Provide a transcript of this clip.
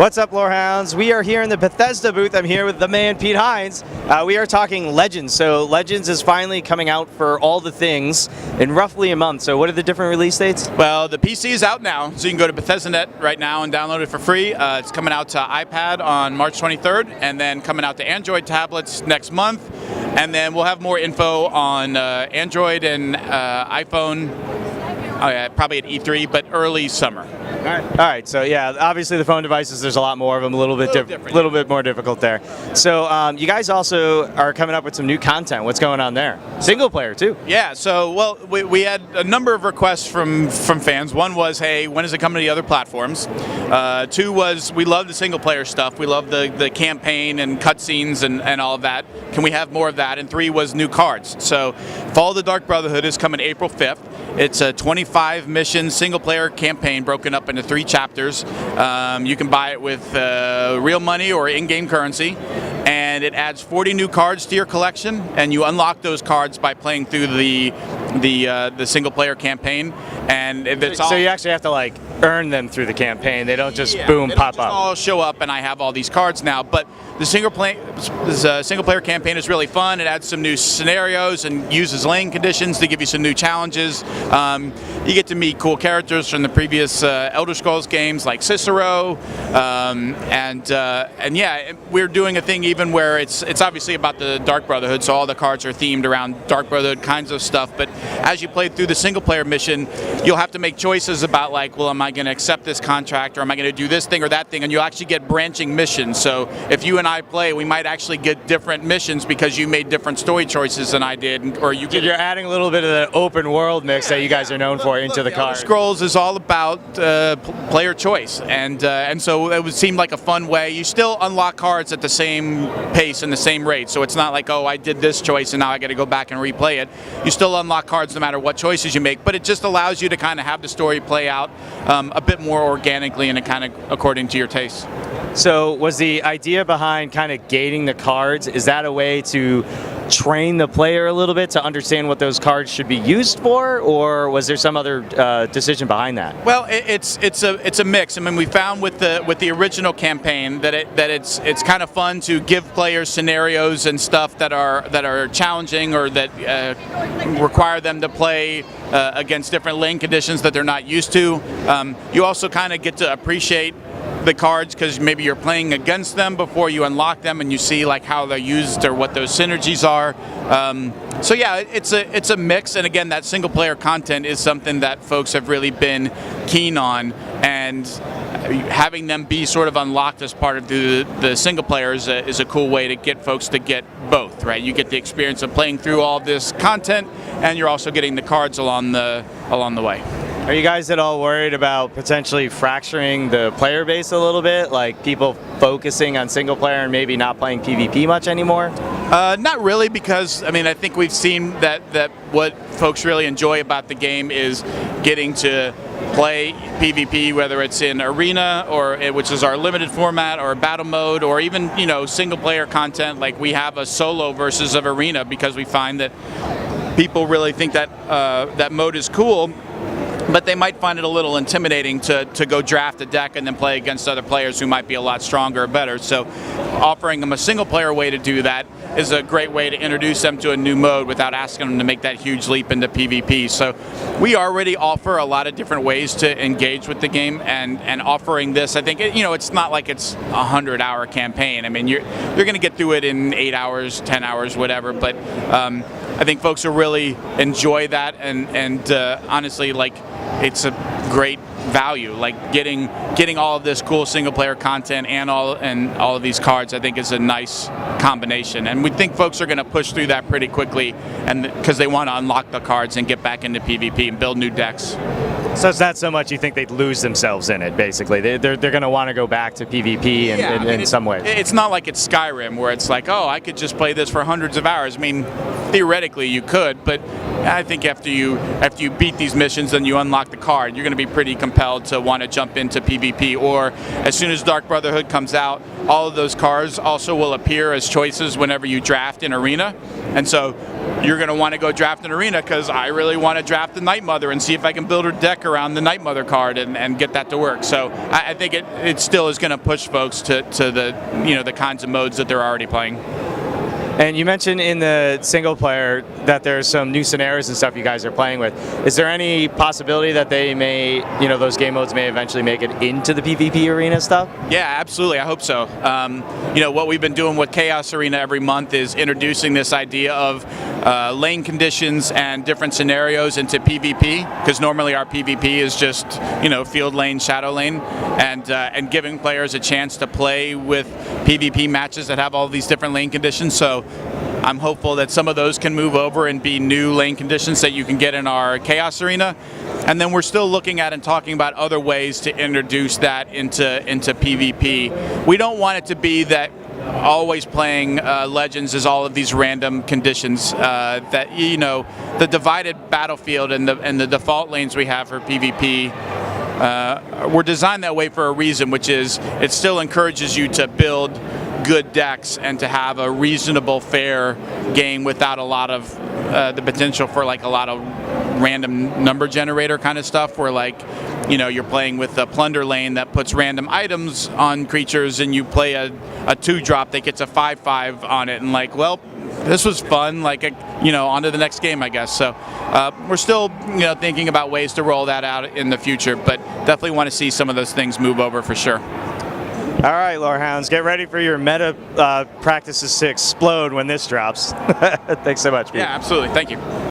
What's up, Lorehounds? We are here in the Bethesda booth. I'm here with the man, Pete Hines. We are talking Legends. So Legends is finally coming out for all the things in roughly a month. So what are the different release dates? Well, the PC is out now, so you can go to Bethesda.net right now and download it for free. It's coming out to iPad on March 23rd, and then coming out to Android tablets next month. And then we'll have more info on Android and iPhone, probably at E3, but early summer. All right. So yeah, obviously the phone devices, there's a lot more of them, a little bit more difficult there. So you guys also are coming up with some new content. What's going on there? Single player too. Yeah. So well, we had a number of requests from fans. One was, hey, when is it coming to the other platforms? Two was, we love the single player stuff. We love the campaign and cutscenes and all of that. Can we have more of that? And three was new cards. So Fall of the Dark Brotherhood is coming April 5th. It's a 25 mission single player campaign broken up into 3 chapters. You can buy it with real money or in-game currency, and it adds 40 new cards to your collection, and you unlock those cards by playing through the single player campaign. And so you actually have to like earn them through the campaign. They don't just boom pop up. All show up, and I have all these cards now. But the single player campaign is really fun. It adds some new scenarios and uses lane conditions to give you some new challenges. You get to meet cool characters from the previous Elder Scrolls games like Cicero, and yeah, we're doing a thing even where it's obviously about the Dark Brotherhood, so all the cards are themed around Dark Brotherhood kinds of stuff. But as you play through the single player mission, you'll have to make choices about like, well, am I going to accept this contract, or am I going to do this thing or that thing? And you'll actually get branching missions. So if you and I play, we might actually get different missions because you made different story choices than I did, or you get. You're adding a little bit of the open world mix that you guys are known for into the card. Elder Scrolls is all about player choice, and so it would seem like a fun way. You still unlock cards at the same pace and the same rate, so it's not like, oh, I did this choice and now I got to go back and replay it. You still unlock cards no matter what choices you make, but it just allows you to kind of have the story play out a bit more organically and kind of according to your taste. So was the idea behind kind of gating the cards, is that a way to train the player a little bit to understand what those cards should be used for, or was there some other decision behind that? Well, it's a mix. I mean, we found with the original campaign that it's kind of fun to give players scenarios and stuff that are challenging, or that require them to play against different lane conditions that they're not used to. You also kind of get to appreciate the cards because maybe you're playing against them before you unlock them, and you see like how they're used or what those synergies are. So yeah, it's a mix, and again, that single player content is something that folks have really been keen on, and having them be sort of unlocked as part of the single player is a cool way to get folks to get both, right? You get the experience of playing through all this content, and you're also getting the cards along the way. Are you guys at all worried about potentially fracturing the player base a little bit, like people focusing on single player and maybe not playing PvP much anymore? Not really, because I mean, I think we've seen that what folks really enjoy about the game is getting to play PvP, whether it's in arena, or which is our limited format, or battle mode, or even single player content. Like we have a solo versus of arena because we find that people really think that that mode is cool, but they might find it a little intimidating to go draft a deck and then play against other players who might be a lot stronger or better. So offering them a single player way to do that is a great way to introduce them to a new mode without asking them to make that huge leap into PvP. So we already offer a lot of different ways to engage with the game, and offering this, I think, it's not like it's a 100-hour campaign. I mean, you're going to get through it in 8 hours, 10 hours, whatever, but I think folks will really enjoy that, and honestly, like, it's a great value. Like getting all of this cool single player content and all of these cards, I think is a nice combination, and we think folks are going to push through that pretty quickly, and because they want to unlock the cards and get back into PvP and build new decks. So it's not so much you think they'd lose themselves in it, basically. They're going to want to go back to PvP in some way. It's not like it's Skyrim where it's like, oh, I could just play this for hundreds of hours. I mean, theoretically you could, but I think after you beat these missions and you unlock the card, you're going to be pretty compelled to want to jump into PvP. Or as soon as Dark Brotherhood comes out, all of those cards also will appear as choices whenever you draft in Arena. And so you're going to want to go draft in Arena because I really want to draft the Night Mother and see if I can build a deck around the Night Mother card and get that to work. So I think it still is going to push folks to the the kinds of modes that they're already playing. And you mentioned in the single player that there's some new scenarios and stuff you guys are playing with. Is there any possibility that they may, those game modes may eventually make it into the PvP arena stuff? Yeah, absolutely. I hope so. What we've been doing with Chaos Arena every month is introducing this idea of lane conditions and different scenarios into PvP, because normally our PvP is just, field lane, shadow lane, and giving players a chance to play with PvP matches that have all these different lane conditions. So I'm hopeful that some of those can move over and be new lane conditions that you can get in our Chaos Arena. And then we're still looking at and talking about other ways to introduce that into PvP. We don't want it to be that always playing Legends is all of these random conditions. That the divided battlefield and the default lanes we have for PvP were designed that way for a reason, which is it still encourages you to build good decks and to have a reasonable, fair game without a lot of the potential for like a lot of random number generator kind of stuff, where you're playing with a plunder lane that puts random items on creatures, and you play a 2-drop that gets a 5/5 on it, and this was fun, on to the next game, I guess. So we're still thinking about ways to roll that out in the future, but definitely want to see some of those things move over for sure. All right, Lorehounds, get ready for your meta practices to explode when this drops. Thanks so much, Pete. Yeah, absolutely. Thank you.